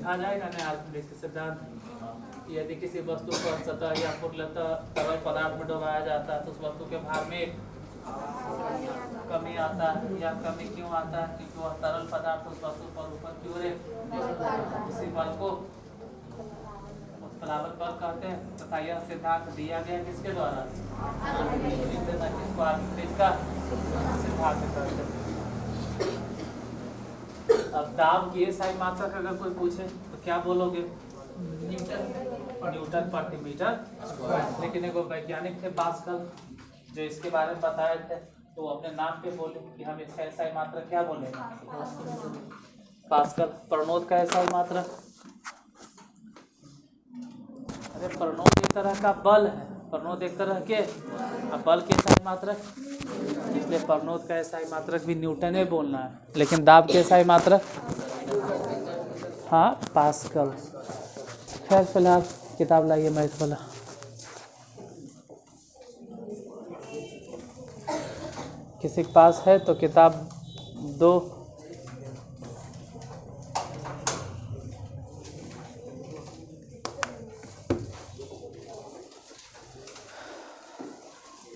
लिखा जाएगा ना आर्किमिडीज सिद्धांत। यदि किसी वस्तु को सतह या पूर्णतः तरल पदार्थ में डुबाया जाता है तो उस वस्तु के भार में कमी आता है। या कमी क्यों आता है? क्योंकि वह तरल पदार्थ उस वस्तु पर ऊपर की ओर उसी बल को उस बराबर बल कहते हैं तथा यह सिद्धांत दिया गया किसके द्वारा? इसको आर्किमिडीज का सिद्धांत कहते हैं। अब दाब की एसआई मात्रक अगर कोई पूछे तो क्या बोलोगे? न्यूटन प्रति मीटर। लेकिन एक वैज्ञानिक थे पास्कल जो इसके बारे में बताए थे, तो अपने नाम पे बोले कि हम इसका एसआई मात्रक क्या बोलेंगे? पास्कल। प्रणोद का एसआई मात्रक, अरे प्रणोद एक तरह का बल है, प्रणोद एक तरह के बल के एसआई मात्रक, इसलिए प्रणोद का एसआई मात्रक भी न्यूटन ही बोलना है। लेकिन दाब के एसआई मात्रक हाँ पास्कल। खैर फिलहाल किताब लाइए मैथ वाला। किसी के पास है तो किताब दो।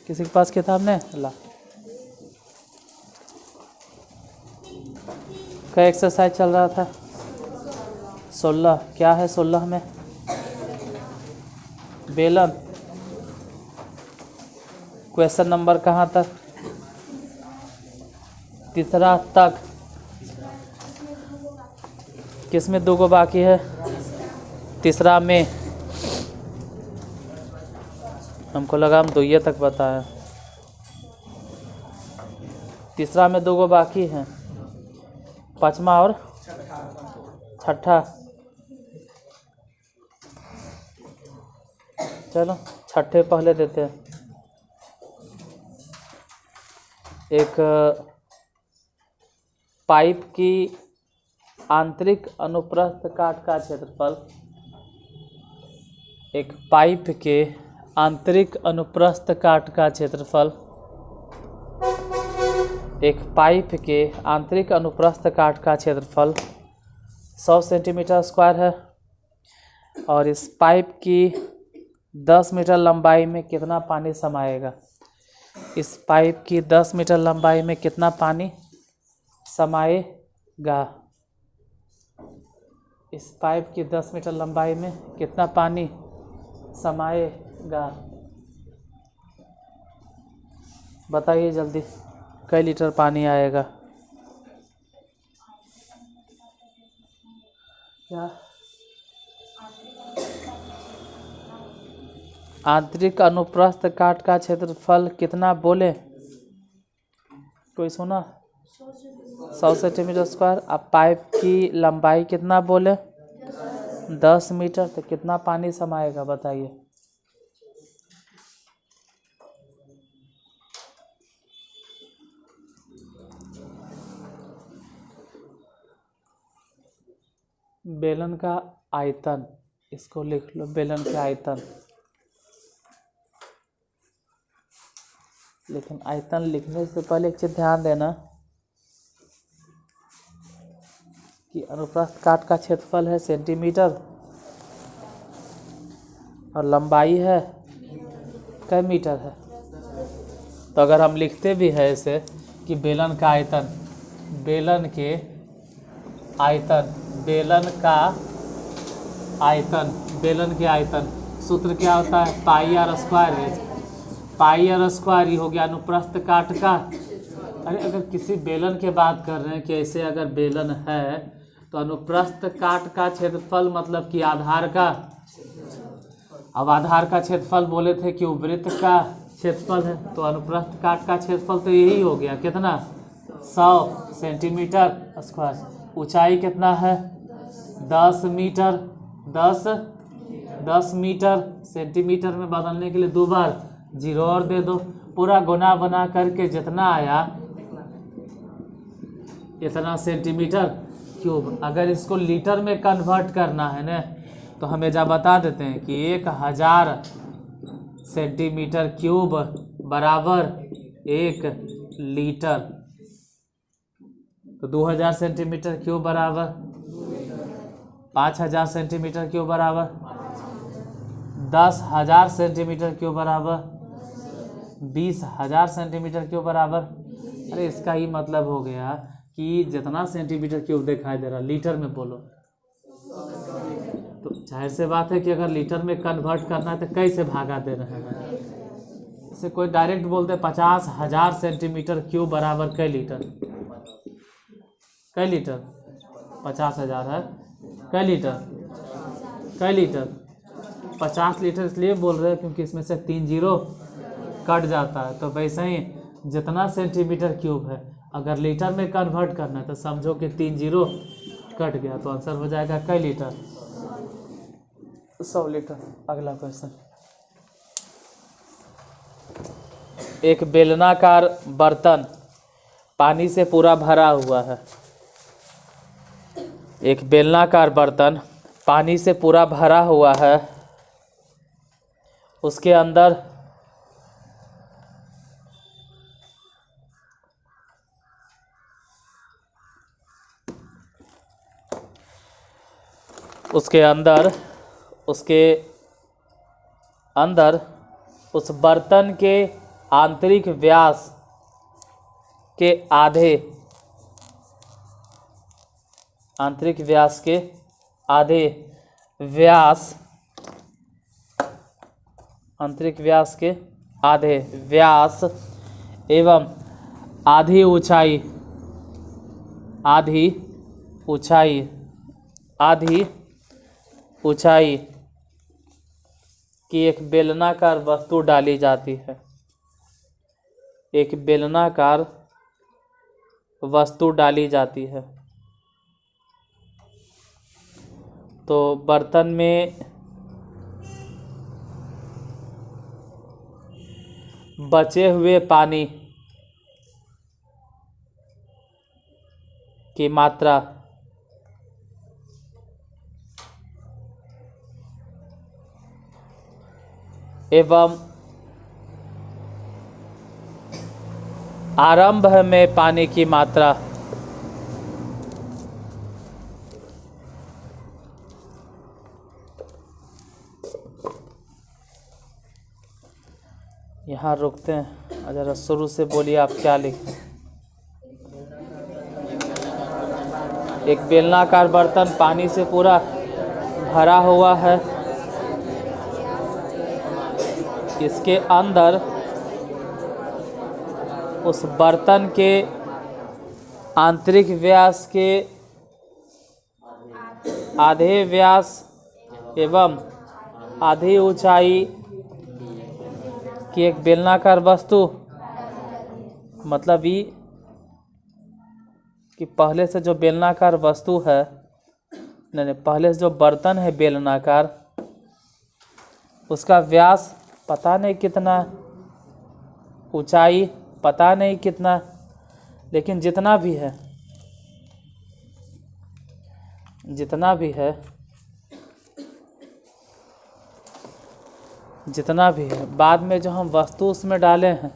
किसी के पास किताब नहीं? ला। क्या एक्सरसाइज चल रहा था? 16। क्या है 16 में? बेलन। क्वेश्चन नंबर कहाँ तक? तीसरा तक। किस में 2 को बाकी है? तीसरा में। हमको लगा हम 2 तक बताए। तीसरा में 2 को बाकी है, 5वां और 6ठा। चलो 6ठे पहले देते हैं। एक पाइप की आंतरिक अनुप्रस्थ काट का क्षेत्रफल, एक पाइप के आंतरिक अनुप्रस्थ काट का क्षेत्रफल, एक पाइप के आंतरिक अनुप्रस्थ काट का क्षेत्रफल 100 सेंटीमीटर स्क्वायर है और इस पाइप की 10 मीटर लंबाई में कितना पानी समाएगा? इस पाइप की 10 मीटर लंबाई में कितना पानी समाएगा? इस पाइप की 10 मीटर लंबाई में कितना पानी समाएगा? बताइए जल्दी, कई लीटर पानी आएगा? क्या? आंतरिक अनुप्रस्थ काट का क्षेत्रफल कितना बोले? कोई सुना? 100 सेंटीमीटर स्क्वायर। अब पाइप की लंबाई कितना बोले? 10 मीटर। तो कितना पानी समाएगा बताइए? बेलन का आयतन, इसको लिख लो, बेलन का आयतन। लेकिन आयतन लिखने से पहले एक चीज ध्यान देना कि अनुप्रस्थ काट का क्षेत्रफल है सेंटीमीटर और लंबाई है कई मीटर है। तो अगर हम लिखते भी है इसे कि बेलन का आयतन, बेलन के आयतन, बेलन का आयतन, बेलन के आयतन, सूत्र क्या होता है? पाई आर स्क्वायर है। पाई आर स्क्वायर ही हो गया अनुप्रस्थ काट का। अरे अगर किसी बेलन के बात कर रहे हैं कि ऐसे अगर बेलन है तो अनुप्रस्थ काट का क्षेत्रफल मतलब कि आधार का, अब आधार का क्षेत्रफल बोले थे कि वृत्त का क्षेत्रफल है, तो अनुप्रस्थ काट का क्षेत्रफल तो यही हो गया, कितना? 100 सेंटीमीटर स्क्वायर। ऊंचाई कितना है? 10 मीटर। 10 मीटर। सेंटीमीटर में बदलने के लिए 2 बार 0 और दे दो, पूरा गुना बना करके जितना आया इतना सेंटीमीटर क्यूब। अगर इसको लीटर में कन्वर्ट करना है ना तो हम एजा बता देते हैं कि 1000 सेंटीमीटर क्यूब बराबर 1 लीटर। तो 2000 सेंटीमीटर क्यूब बराबर 5,000 सेंटीमीटर क्यूब बराबर 10,000 सेंटीमीटर क्यूब बराबर 20,000 सेंटीमीटर क्यूब बराबर। अरे इसका ही मतलब हो गया कि जितना सेंटीमीटर क्यूब दिखाई दे रहा लीटर में बोलो, तो जाहिर से बात है कि अगर लीटर में कन्वर्ट करना है तो कैसे भागा दे रहे हैं। इसे कोई डायरेक्ट बोलते 50,000 सेंटीमीटर क्यूब बराबर कई लीटर, कई लीटर 50,000 है कई लीटर 50 लीटर इसलिए बोल रहे हैं क्योंकि इसमें से 3 जीरो कट जाता है। तो वैसे ही जितना सेंटीमीटर क्यूब है अगर लीटर में कन्वर्ट करना है तो समझो कि 3 जीरो कट गया, तो आंसर हो जाएगा कई लीटर 100 लीटर। अगला क्वेश्चन, एक बेलनाकार बर्तन पानी से पूरा भरा हुआ है। एक बेलनाकार बर्तन पानी से पूरा भरा हुआ है। उसके अंदर उसके अंदर उस बर्तन के आंतरिक व्यास के आधे व्यास एवं आधी ऊंचाई की एक बेलनाकार वस्तु डाली जाती है। एक बेलनाकार वस्तु डाली जाती है तो बर्तन में बचे हुए पानी की मात्रा एवं आरंभ में पानी की मात्रा यहाँ रुकते हैं। जरा शुरू से बोलिए आप क्या लिखे। एक बेलनाकार बर्तन पानी से पूरा भरा हुआ है। इसके अंदर उस बर्तन के आंतरिक व्यास के आधे व्यास एवं आधी ऊंचाई की एक बेलनाकार वस्तु, मतलब ये कि पहले से जो बेलनाकार वस्तु है, नहीं पहले से जो बर्तन है बेलनाकार, उसका व्यास पता नहीं कितना, ऊंचाई पता नहीं कितना, लेकिन जितना भी है बाद में जो हम वस्तु उसमें डाले हैं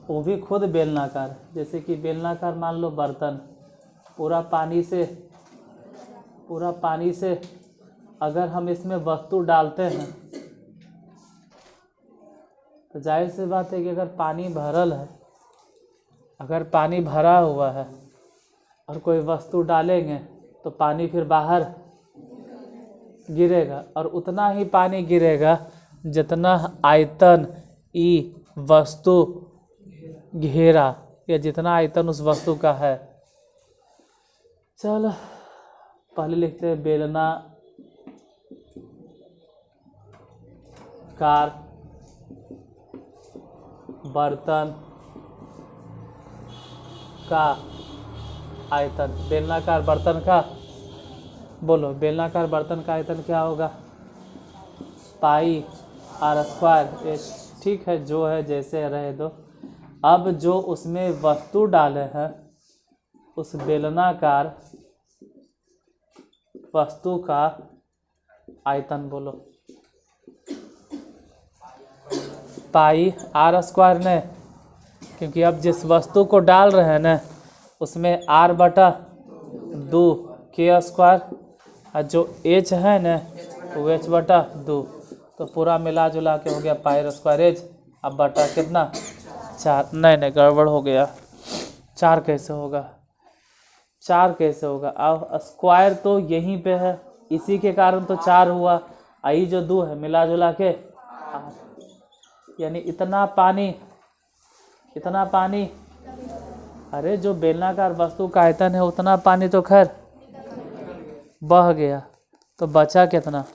वो भी खुद बेलनाकार है। जैसे कि बेलनाकार मान लो बर्तन पूरा पानी से अगर हम इसमें वस्तु डालते हैं तो जाहिर सी बात है कि अगर पानी भरा हुआ है और कोई वस्तु डालेंगे तो पानी फिर बाहर गिरेगा, और उतना ही पानी गिरेगा जितना आयतन वस्तु घेरा या जितना आयतन उस वस्तु का है। चलो पहले लिखते हैं बेलनाकार बर्तन का आयतन। बेलनाकार बर्तन का बोलो, बेलनाकार बर्तन का आयतन क्या होगा? पाई आर स्क्वायर। ठीक है, जो है जैसे रहे दो। अब जो उसमें वस्तु डाले हैं उस बेलनाकार वस्तु का आयतन बोलो। पाई आर स्क्वायर ने, क्योंकि अब जिस वस्तु को डाल रहे हैं ना उसमें r/2 के स्क्वायर और जो एच है ना वो एच बटा 2, तो पूरा मिला जुला के हो गया पाई स्क्वायर एच। अब बटा कितना 4, नहीं गड़बड़ हो गया, 4 कैसे होगा, 4 कैसे होगा। अब स्क्वायर तो यहीं पे है, इसी के कारण तो 4 हुआ। आई जो 2 है मिला जुला के 8, यानी इतना पानी, अरे जो बेलनाकार वस्तु का आयतन है उतना पानी तो खैर बह गया, तो बचा कितना,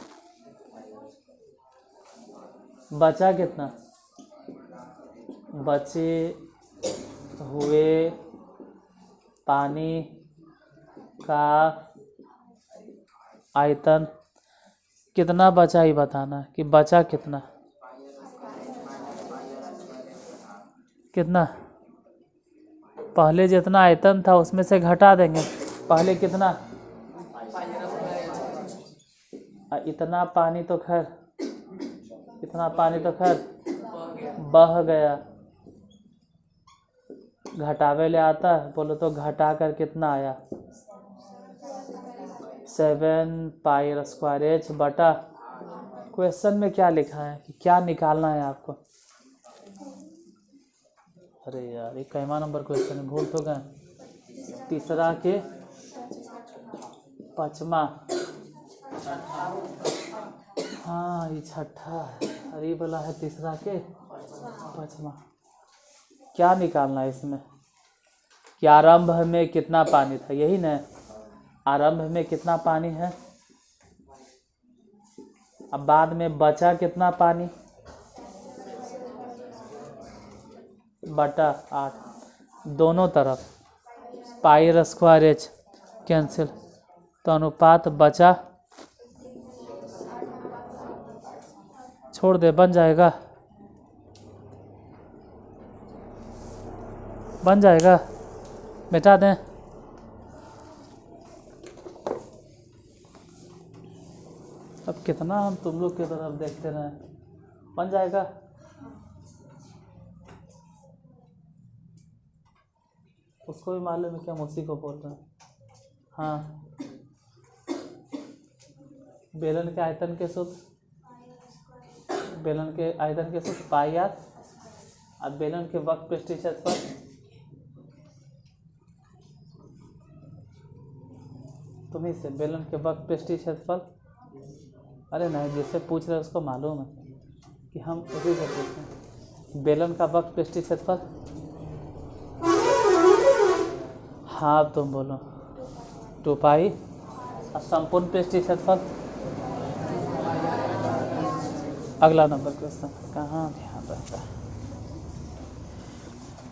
बचे हुए पानी का आयतन कितना बचा ही बताना कि बचा कितना, पहले जितना आयतन था उसमें से घटा देंगे, पहले कितना, इतना पानी तो खैर बह गया, घटावे ले आता है, बोलो तो घटा कर कितना आया 7 पाई स्क्वायर एच बटा, क्वेश्चन में क्या लिखा है कि क्या निकालना है आपको। अरे यार ये कैमा नंबर क्वेश्चन है, भूल तो गए, तीसरा के 5वां, हाँ ये 6ठा है, अरे वाला है तीसरा के 5वां। क्या निकालना है इसमें कि आरंभ में कितना पानी था, यही ना, आरंभ में कितना पानी है, अब बाद में बचा कितना पानी बटा 8, दोनों तरफ पाई स्क्वायर एच कैंसिल, तो अनुपात बचा, छोड़ दे बन जाएगा, मिटा दें, अब कितना हम तुम लोग की तरफ देखते रहे, बन जाएगा। उसको भी मालूम है कि हम उसी को बोल रहे हैं। हाँ, बेलन के आयतन के सूत्र, पाई आर, अब बेलन के वक्र पृष्ठीय क्षेत्रफल, तुम्ही से बेलन के वक्र पृष्ठीय क्षेत्रफल, अरे नहीं जिससे पूछ रहे उसको मालूम है कि हम उसी से पूछते हैं, बेलन का वक्र पृष्ठीय क्षेत्रफल, हाँ तुम बोलो 2 पाई, संपूर्ण पृष्ठीय क्षेत्रफल, अगला नंबर क्वेश्चन कहाँ ध्यान रहता है,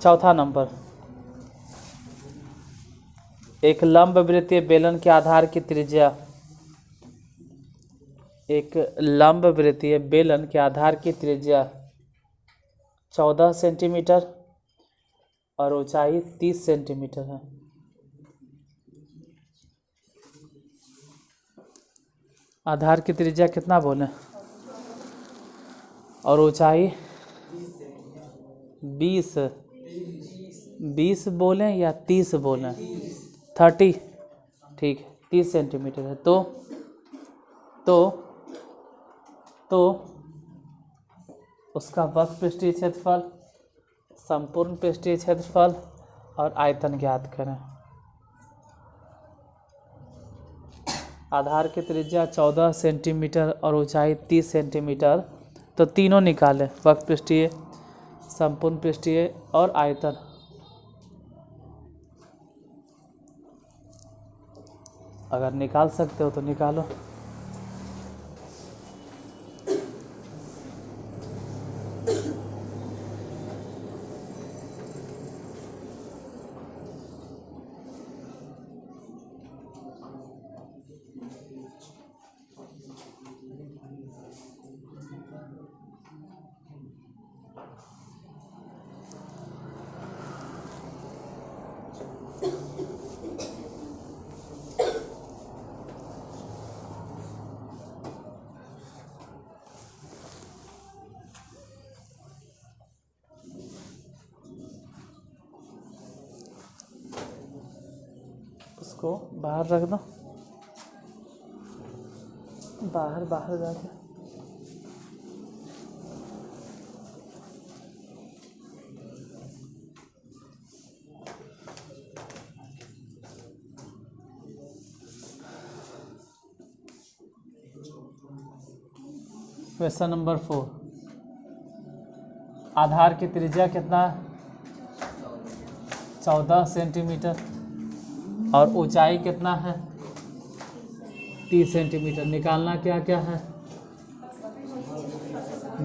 चौथा नंबर, एक लंबवृत्तीय बेलन के आधार की त्रिज्या, एक लंबवृत्तीय बेलन के आधार की त्रिज्या 14 सेंटीमीटर और ऊंचाई 30 सेंटीमीटर है। आधार की त्रिज्या कितना बोले और ऊंचाई 20 बोलें या 30 बोलें, 30, ठीक है 30 सेंटीमीटर है। तो उसका वक्र पृष्ठीय क्षेत्रफल, संपूर्ण पृष्ठीय क्षेत्रफल और आयतन ज्ञात करें। आधार की त्रिज्या 14 सेंटीमीटर और ऊंचाई 30 सेंटीमीटर, तो तीनों निकालें, वक्र पृष्ठीय, संपूर्ण पृष्ठीय और आयतन। अगर निकाल सकते हो तो निकालो। उसको बाहर रख दो। बाहर बाहर जाके क्वेश्चन नंबर 4। आधार की त्रिज्या कितना है? 14 सेंटीमीटर और ऊंचाई कितना है? 30 सेंटीमीटर। निकालना क्या क्या है?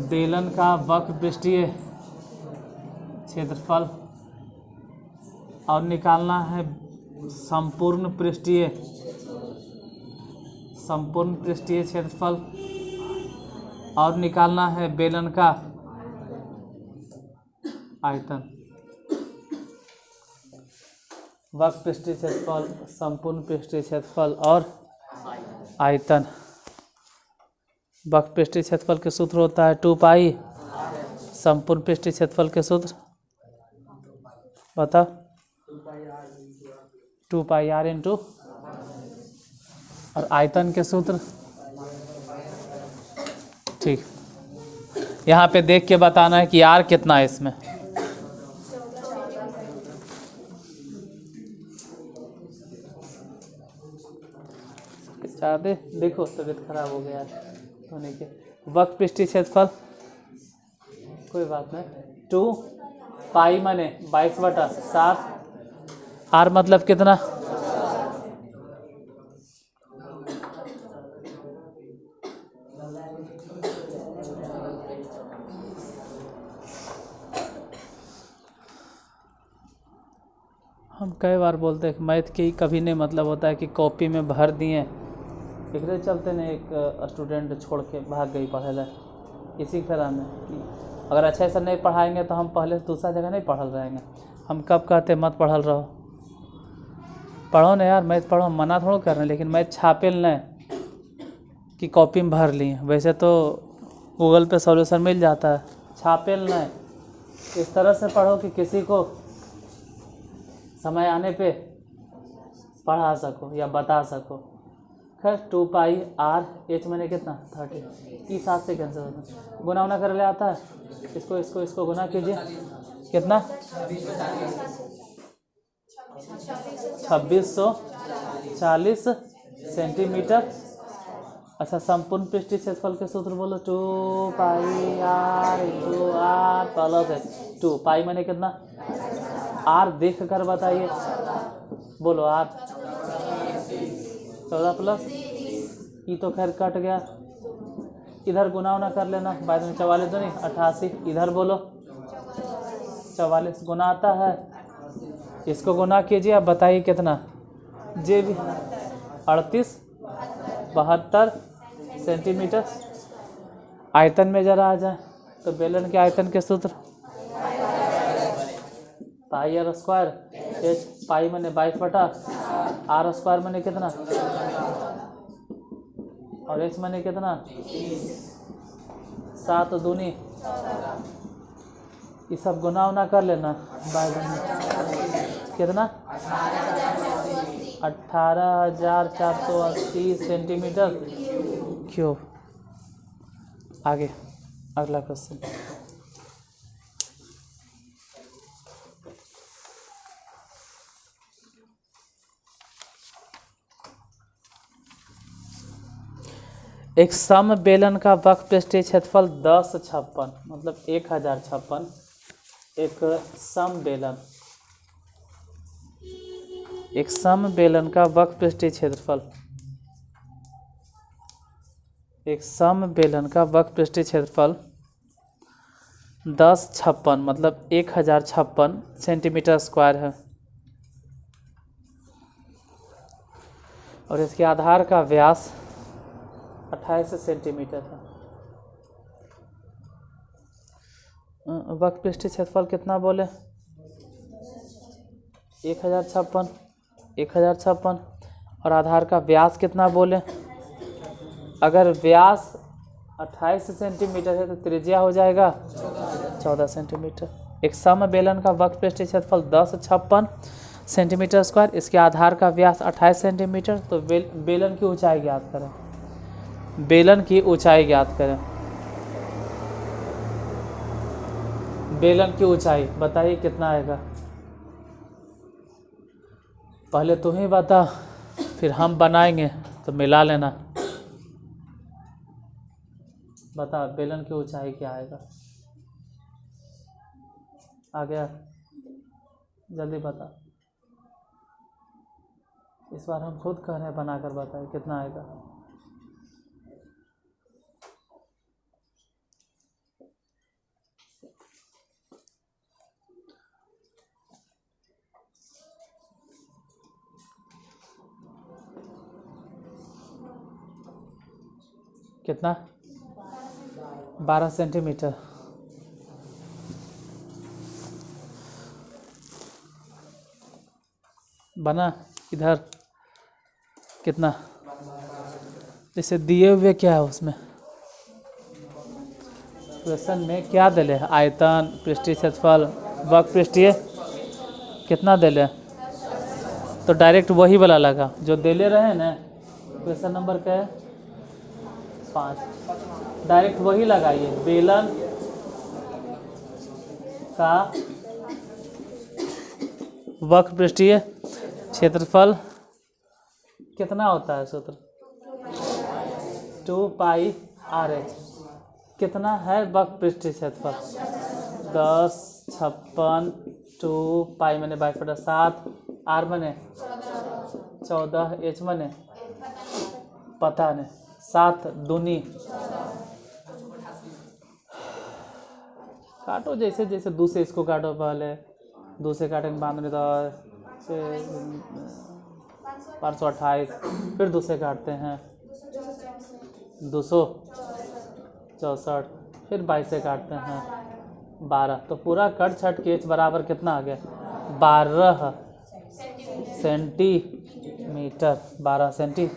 बेलन का वक्र पृष्ठीय क्षेत्रफल और निकालना है संपूर्ण पृष्ठीय क्षेत्रफल और निकालना है बेलन का आयतन। वक्र पृष्ठीय क्षेत्रफल, संपूर्ण पृष्ठीय क्षेत्रफल और आयतन। वक्र पृष्ठीय क्षेत्रफल के सूत्र होता है 2 पाई। संपूर्ण पृष्ठीय क्षेत्रफल के सूत्र बताओ। 2 पाई r इंटू, और आयतन के सूत्र ठीक। यहाँ पे देख के बताना है कि r कितना है इसमें। ज़्यादा देखो तबीयत खराब हो गया होने के। वक्र पृष्ठीय क्षेत्रफल कोई बात नहीं। 2 पाई माने 22/7। r मतलब कितना? हम कई बार बोलते हैं कि मैथ के ही कभी नहीं मतलब होता है कि कॉपी में भर दिए। एकरे चलते ने एक स्टूडेंट छोड़ के भाग गई पढ़े ला। इसी तरह में कि अगर अच्छे से नहीं पढ़ाएंगे तो हम पहले से दूसरा जगह नहीं पढ़ल रहेंगे। हम कब कहते मत पढ़ल रहो, पढ़ो ना यार, मैथ पढ़ो, मना थोड़ा कर रहे हैं, लेकिन मैथ छापे नहीं कि कॉपी में भर लिए। वैसे तो गूगल पे सॉल्यूशन मिल जाता है, छापे नहीं। इस तरह से पढ़ो कि किसी को समय आने पे पढ़ा सको या बता सको। खैर 2 पाई r, h मैंने कितना 30, ई 7 से कैंसिल होता है। गुना उना कर ले आता है। इसको गुना कीजिए, कितना? 2640 सेंटीमीटर। अच्छा, संपूर्ण पृष्ठीय क्षेत्रफल के सूत्र बोलो। 2 पाई r इंटू r प्लस है 2 पाई मैंने कितना? r देख कर बताइए, बोलो r 14 प्लस ई तो खैर कट गया, इधर गुना उना कर लेना। बाद में 44 तो नहीं 88, इधर बोलो 44 गुना आता है। इसको गुना कीजिए, आप बताइए कितना? जे भी 3872 सेंटीमीटर। आयतन में जरा आ जाए तो बेलन के आयतन के सूत्र पाई r स्क्वायर, h पाई मैंने 22/r स्क्वायर मैंने कितना, और h मैंने कितना 7 दूनी। ये सब गुना उना कर लेना। कितना? 18,480 सेंटीमीटर क्यूब। आगे अगला क्वेश्चन। एक सम बेलन का वक्र पृष्ठीय क्षेत्रफल 1056 मतलब 1056। एक सम बेलन का वक्र पृष्ठीय क्षेत्रफल, एक सम बेलन का वक्र पृष्ठीय क्षेत्रफल 1056 मतलब 1056 सेंटीमीटर स्क्वायर है। और इसके आधार का व्यास 28 सेंटीमीटर है। वक्र पृष्ठीय क्षेत्रफल कितना बोले? 1056 और आधार का व्यास कितना बोले? अगर व्यास 28 सेंटीमीटर है तो त्रिज्या हो जाएगा 14 सेंटीमीटर। एक सम बेलन का वक्र पृष्ठीय क्षेत्रफल 1056 सेंटीमीटर स्क्वायर, इसके आधार का व्यास 28 सेंटीमीटर। तो बेलन की ऊंचाई ज्ञात करें। बेलन की ऊंचाई ज्ञात करें। बेलन की ऊंचाई बताइए कितना आएगा। पहले तुम ही बता, फिर हम बनाएंगे तो मिला लेना। बता बेलन की ऊंचाई क्या आएगा। आ गया, जल्दी बता। इस बार हम खुद कह रहे हैं, बनाकर बताए कितना आएगा। कितना? 12 सेंटीमीटर। बना इधर कितना? जैसे दिए हुए क्या है उसमें, क्वेश्चन में क्या दिले है? आयतन, पृष्ठीय क्षेत्रफल, वक्र पृष्ठीय कितना दिले? तो डायरेक्ट वही वाला लगा जो दिले रहे ना। क्वेश्चन नंबर क्या है? 5। डायरेक्ट वही लगाइए। बेलन का वक्र पृष्ठीय क्षेत्रफल कितना होता है? सूत्र 2πr(h). कितना है वक्र पृष्ठीय क्षेत्रफल? 10, 56, 2π मैंने 22/7, r मैंने 14, h मैंने पता नहीं 7 दूनी। काटो जैसे जैसे 2 से इसको काटो, पहले 2 से काटेंगे बाद में 528, फिर 2 से काटते हैं 264, फिर 22 से काटते हैं 12। तो पूरा कट छट के h बराबर कितना आ गया? 12 centimetre. 12 centi.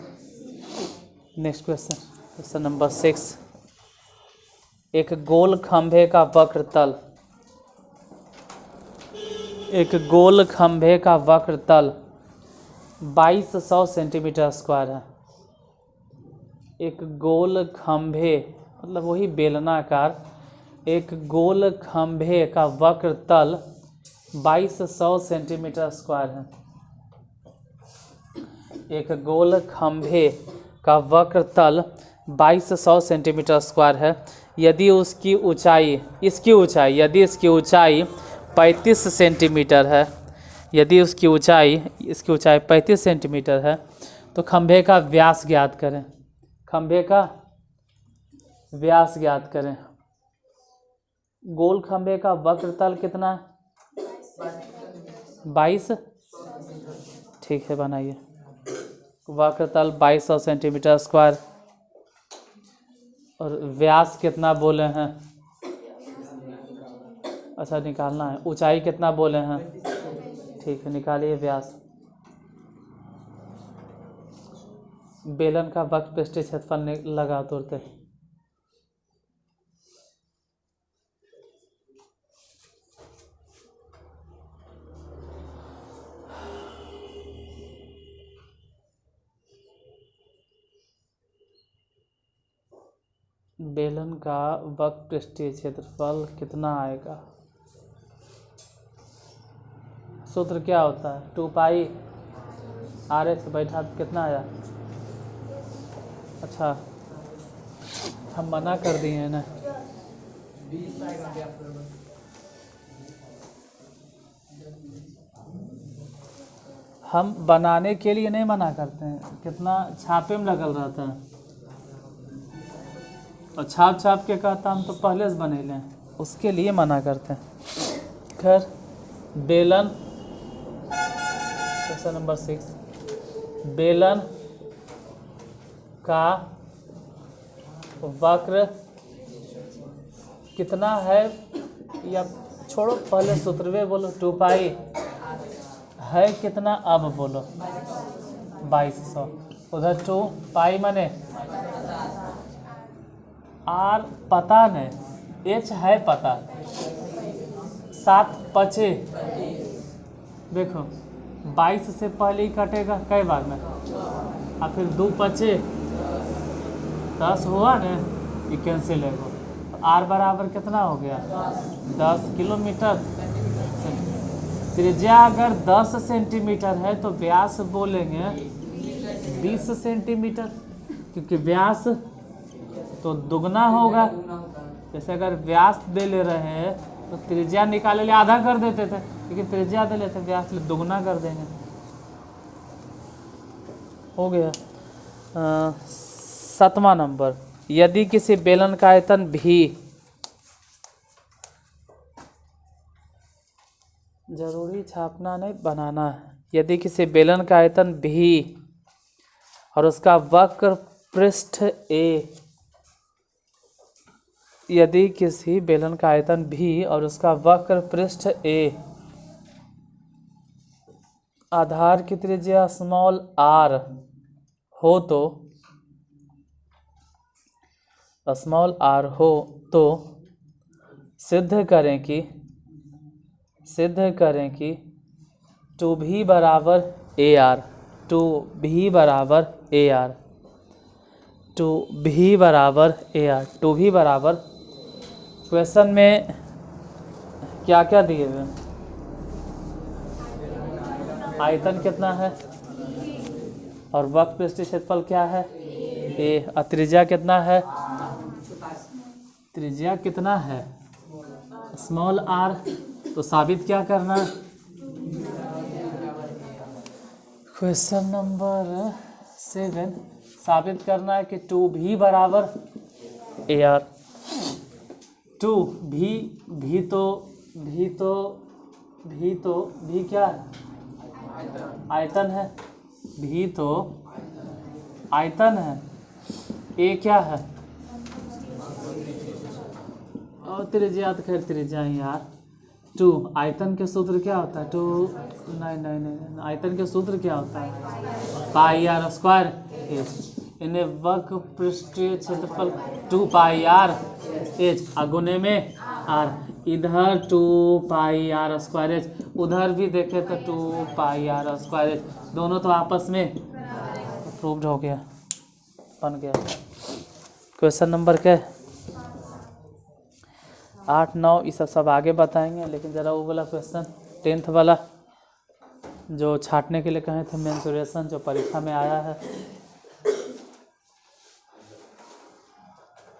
Next question, question number 6। एक गोल खंभे का वक्र तल, एक गोल खंभे का वक्र तल 2200 सेंटीमीटर स्क्वायर है। एक गोल खंभे मतलब वही बेलनाकार, एक गोल खंभे का वक्र तल 2200 सेंटीमीटर स्क्वायर है। एक गोल खंभे का वक्र तल 2200 सेंटीमीटर स्क्वायर है। यदि उसकी ऊंचाई, इसकी ऊंचाई, यदि इसकी ऊंचाई 35 सेंटीमीटर है, यदि उसकी ऊंचाई, इसकी ऊंचाई 35 सेंटीमीटर है, तो खंभे का व्यास ज्ञात करें। खंभे का व्यास ज्ञात करें। गोल खंभे का वक्र तल कितना है? 22। ठीक है, बनाइए। वक्र तल 2200 सेंटीमीटर स्क्वायर और व्यास कितना बोले हैं? अच्छा निकालना है। ऊंचाई कितना बोले हैं? ठीक है, निकालिए व्यास। बेलन का वक्र पृष्ठीय क्षेत्रफल लगा तुरंत। बेलन का वक्र पृष्ठीय क्षेत्रफल कितना आएगा? सूत्र क्या होता है? 2πr(h) बैठा तो कितना आया? अच्छा हम मना कर दिए हैं ना। हम बनाने के लिए नहीं मना करते हैं। कितना छापे में लगल रहता है और छाप छाप के कहता हम तो पहले से बने लें, उसके लिए मना करते हैं। खैर, बेलन, क्वेश्चन नंबर 6। बेलन का वक्र कितना है? या छोड़ो, पहले सूत्रवे बोलो। 2π है कितना? अब बोलो 2200। उधर 2π माने r पता नहीं, h है पता। 7 5 देखो 22 से पहले ही कटेगा कई बार में, और फिर 2 5 10 हुआ ना, ये कैंसिल है वो। आर बराबर कितना हो गया 10 किलोमीटर। त्रिज्या अगर 10 सेंटीमीटर है तो व्यास बोलेंगे 20 सेंटीमीटर, क्योंकि व्यास तो दुगना होगा। जैसे अगर व्यास दे ले रहे हैं तो त्रिज्या निकाले लिए आधा कर देते थे, लेकिन त्रिज्या दे लेते व्यास ले दुगना कर देंगे। हो गया। 7वां नंबर, यदि किसी बेलन का आयतन भी, जरूरी छापना नहीं बनाना है, यदि किसी बेलन का आयतन भी और उसका वक्र पृष्ठ ए, यदि किसी बेलन का आयतन भी और उसका वक्र पृष्ठ ए, आधार की त्रिज्या स्मॉल आर हो तो, स्मॉल आर हो तो सिद्ध करें कि 2v बराबर ए आर, 2v बराबर ए आर, 2v बराबर ए आर, 2v बराबर, क्वेश्चन में क्या क्या दिए हुए, आयतन कितना है और वक्र पृष्ठ क्षेत्रफल क्या है ए, त्रिज्या कितना है, त्रिज्या कितना है स्मॉल आर, तो साबित क्या करना, क्वेश्चन नंबर 7 साबित करना है कि 2v बराबर ए आर। 2v भी क्या है, आयतन है, भी तो आयतन है, ए क्या है और त्रिज्या, तो खैर त्रिज्या ही यार। 2 आयतन के सूत्र क्या होता है, 2 नहीं, आयतन के सूत्र क्या होता है पाई आर स्क्वायर एच, इन्हें वक्र पृष्ठीय क्षेत्रफल 2 पाई आर एच, अगुने में आर, इधर 2 पाई आर स्क्वायर एच, उधर भी देखे तो 2 पाई आर स्क्वायर एच, दोनों तो आपस में प्रूव्ड हो गया, बन गया। क्वेश्चन नंबर क्या, 8, 9 ये सब आगे बताएंगे, लेकिन ज़रा वो वाला क्वेश्चन 10th वाला जो छाटने के लिए कहे थे, मेंसुरेशन, जो परीक्षा में आया है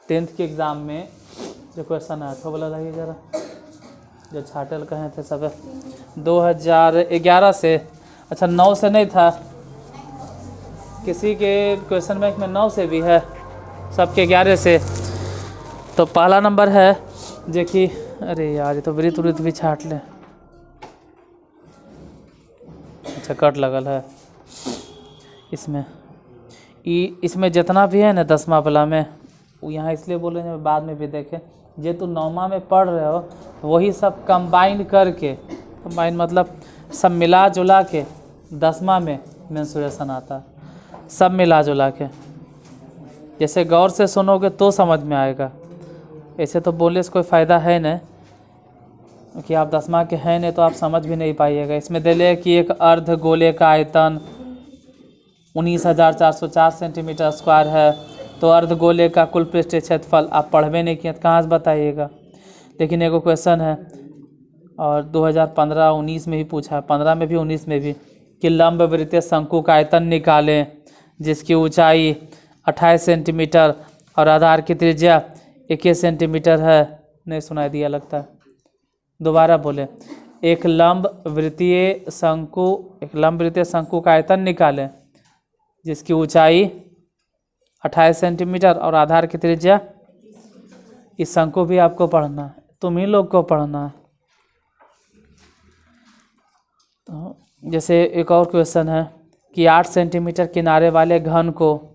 10th के एग्ज़ाम में जो क्वेश्चन आया था बोला रहिए ज़रा, जो छाटल कहे थे सब 2011 से, अच्छा 9 से नहीं था, किसी के क्वेश्चन बैंक में 9 से भी है, सबके 11 से। तो पहला नंबर है जो कि, अरे यार ये तो वृत्त वृत्त भी छाट ले, अच्छा कट लगल है इसमें जितना भी है ना 10वां वाला में, वो यहाँ इसलिए बोले हैं बाद में भी देखें, जे तो 9वां में पढ़ रहे हो वही सब कंबाइन करके, कंबाइन मतलब सब मिला जुला के 10वां में मेंसुरेशन आता है, सब मिला जुला के, जैसे गौर से सुनोगे तो समझ में आएगा, ऐसे तो बोलने से कोई फ़ायदा है नहीं कि आप 10वां के हैं नहीं तो आप समझ भी नहीं पाइएगा। इसमें दे ले कि एक अर्ध गोले का आयतन 19,404 सेंटीमीटर स्क्वायर है, तो अर्ध गोले का कुल पृष्ठीय क्षेत्रफल आप पढ़वे नहीं किए तो कहाँ से बताइएगा। लेकिन एगो क्वेश्चन है और 2015-19 में भी पूछा, 15 में भी 19 में भी, कि लंब वृत्तीय शंकु का आयतन निकालें जिसकी ऊंचाई 28 सेंटीमीटर और आधार की त्रिज्या 21 सेंटीमीटर है। नहीं सुनाई दिया लगता है, दोबारा बोले, एक लंब वृत्तीय शंकु का आयतन निकालें जिसकी ऊंचाई 28 सेंटीमीटर और आधार की त्रिज्या, इस शंकु भी आपको पढ़ना है, तुम ही लोग को पढ़ना है। तो जैसे एक और क्वेश्चन है कि 8 सेंटीमीटर किनारे वाले घन को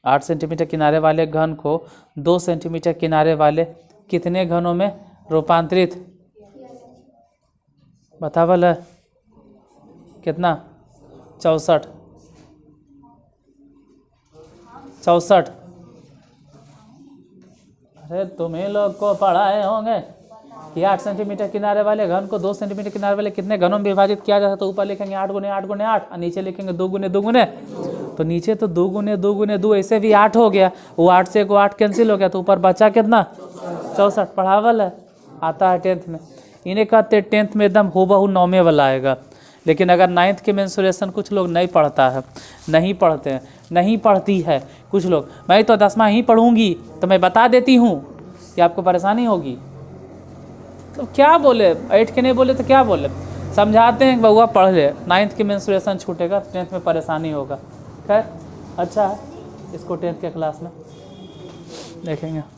8 सेंटीमीटर किनारे वाले घन को 2 सेंटीमीटर किनारे वाले कितने घनों में रूपांतरित, बतावल है कितना, 64। अरे तुम्हें लोग को पढ़ाए होंगे कि 8 सेंटीमीटर किनारे वाले घन को 2 सेंटीमीटर किनारे वाले कितने घनों में विभाजित किया जाता है, तो ऊपर लिखेंगे 8 × 8 × 8 और नीचे लिखेंगे 2 × 2 × तो नीचे तो 2 गुने 2 गुने 2 ऐसे भी 8 हो गया, वो 8 से को 8 कैंसिल हो गया, तो ऊपर बचा कितना 64 पढ़ावल है, आता है 10th में। इन्हें कहते हैं 10th में एकदम हूबहू 9वें वाला आएगा। लेकिन अगर 9th के मेंसुरेशन कुछ लोग नहीं पढ़ता है, नहीं पढ़ते हैं, नहीं पढ़ती है कुछ लोग, मैं तो 10वां ही पढ़ूंगी, तो मैं बता देती हूँ कि आपको परेशानी होगी। तो क्या बोले, 8 के नहीं बोले तो क्या बोले, समझाते हैं कि बउआ पढ़ ले, 9th के मेंसुरेशन छूटेगा, 10th में परेशानी होगा। खैर अच्छा है, इसको 10th के क्लास में देखेंगे।